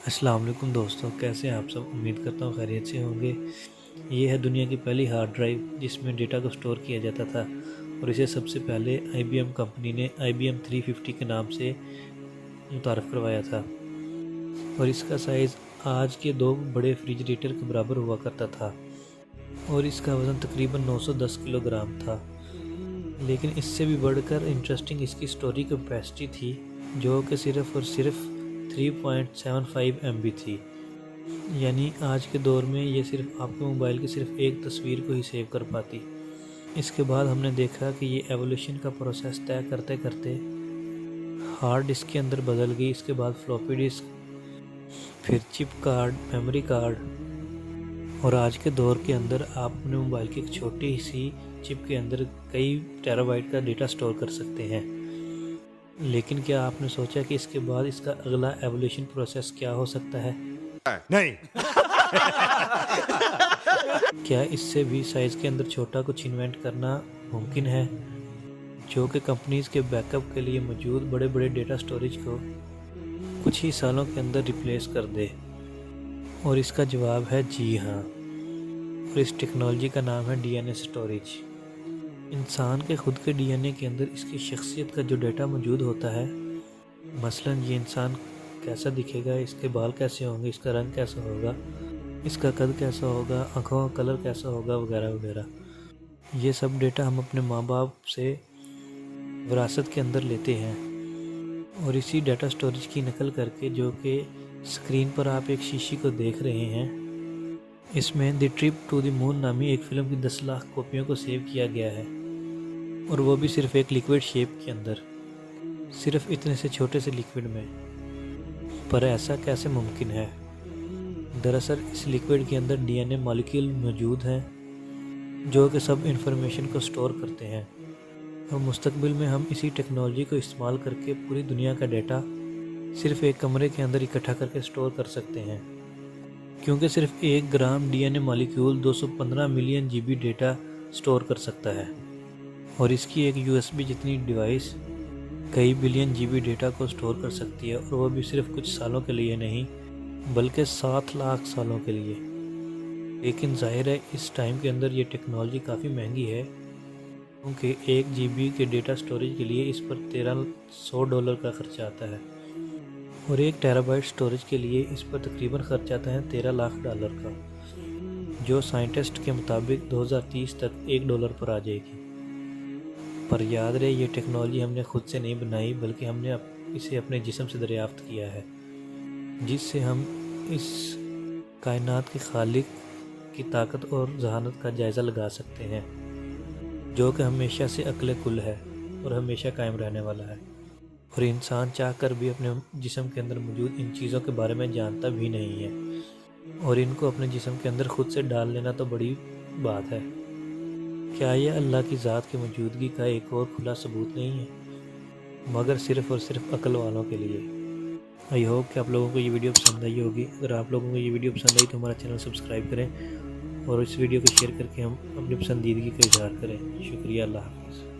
अस्सलाम वालेकुम दोस्तों, कैसे हैं आप सब। उम्मीद करता हूँ खैरियत से होंगे। ये है दुनिया की पहली हार्ड ड्राइव जिसमें डेटा को स्टोर किया जाता था और इसे सबसे पहले IBM कंपनी ने IBM 350 के नाम से मुतारफ़ करवाया था और इसका साइज़ आज के 2 बड़े रेफ्रिजरेटर के बराबर हुआ करता था और इसका वज़न तकरीबन 910 किलोग्राम था। लेकिन इससे भी बढ़कर इंटरेस्टिंग इसकी स्टोरेज कैपेसिटी थी, जो कि सिर्फ़ और सिर्फ 3.75 MB थी। यानी आज के दौर में ये सिर्फ आपके मोबाइल की सिर्फ एक तस्वीर को ही सेव कर पाती। इसके बाद हमने देखा कि ये एवोल्यूशन का प्रोसेस तय करते करते हार्ड डिस्क के अंदर बदल गई। इसके बाद फ्लॉपी डिस्क, फिर चिप कार्ड, मेमोरी कार्ड और आज के दौर के अंदर आप अपने मोबाइल की एक छोटी सी चिप के अंदर कई टेराबाइट का डेटा स्टोर कर सकते हैं। लेकिन क्या आपने सोचा कि इसके बाद इसका अगला एवोल्यूशन प्रोसेस क्या हो सकता है? नहीं। क्या इससे भी साइज़ के अंदर छोटा कुछ इन्वेंट करना मुमकिन है, जो कि कंपनीज के बैकअप के लिए मौजूद बड़े बड़े डेटा स्टोरेज को कुछ ही सालों के अंदर रिप्लेस कर दे? और इसका जवाब है जी हाँ। और इस टेक्नोलॉजी का नाम है DNA स्टोरेज। इंसान के खुद के DNA के अंदर इसकी शख्सियत का जो डेटा मौजूद होता है, मसलन ये इंसान कैसा दिखेगा, इसके बाल कैसे होंगे, इसका रंग कैसा होगा, इसका कद कैसा होगा, आँखों का कलर कैसा होगा, वगैरह वगैरह, ये सब डेटा हम अपने माँ बाप से विरासत के अंदर लेते हैं और इसी डेटा स्टोरेज की नकल करके, जो कि स्क्रीन पर आप एक शीशी को देख रहे हैं, इसमें the trip to the moon नामी एक फ़िल्म की 10 लाख कॉपियों को सेव किया गया है और वो भी सिर्फ एक लिक्विड शेप के अंदर, सिर्फ इतने से छोटे से लिक्विड में। पर ऐसा कैसे मुमकिन है? दरअसल इस लिक्विड के अंदर DNA मॉलिक्यूल मौजूद हैं, जो कि सब इंफॉर्मेशन को स्टोर करते हैं और मुस्तकबिल में हम इसी टेक्नोलॉजी को इस्तेमाल करके पूरी दुनिया का डेटा सिर्फ एक कमरे के अंदर इकट्ठा करके स्टोर कर सकते हैं, क्योंकि सिर्फ 1 ग्राम DNA molecule 215 million GB data store कर सकता है और इसकी एक USB जितनी डिवाइस कई बिलियन GB डेटा को स्टोर कर सकती है, और वो भी सिर्फ कुछ सालों के लिए नहीं बल्कि 7 लाख सालों के लिए। लेकिन जाहिर है इस टाइम के अंदर ये टेक्नोलॉजी काफ़ी महंगी है, क्योंकि 1 GB के डेटा स्टोरेज के लिए इस पर $1300 का खर्चा आता है और 1 टेराबाइट स्टोरेज के लिए इस पर तकरीबन खर्च आता है $13 लाख का, जो साइंटिस्ट के मुताबिक 2030 तक $1 पर आ जाएगी। पर याद रहे ये टेक्नोलॉजी हमने खुद से नहीं बनाई, बल्कि हमने इसे अपने जिस्म से दरियाफ्त किया है, जिससे हम इस कायनात के खालिक की ताकत और जहानत का जायज़ा लगा सकते हैं, जो कि हमेशा से अक्ल कुल है और हमेशा कायम रहने वाला है। और इंसान चाहकर भी अपने जिस्म के अंदर मौजूद इन चीज़ों के बारे में जानता भी नहीं है, और इनको अपने जिस्म के अंदर खुद से डाल लेना तो बड़ी बात है। क्या यह अल्लाह की ज़ात की मौजूदगी का एक और खुला सबूत नहीं है, मगर सिर्फ़ और सिर्फ अक्ल वालों के लिए। आई होप कि आप लोगों को ये वीडियो पसंद आई होगी। अगर आप लोगों को ये वीडियो पसंद आई तो हमारा चैनल सब्सक्राइब करें और इस वीडियो को शेयर करके हम अपनी पसंदीदगी का इजहार करें। शुक्रिया। अल्लाह हाफ़िज़।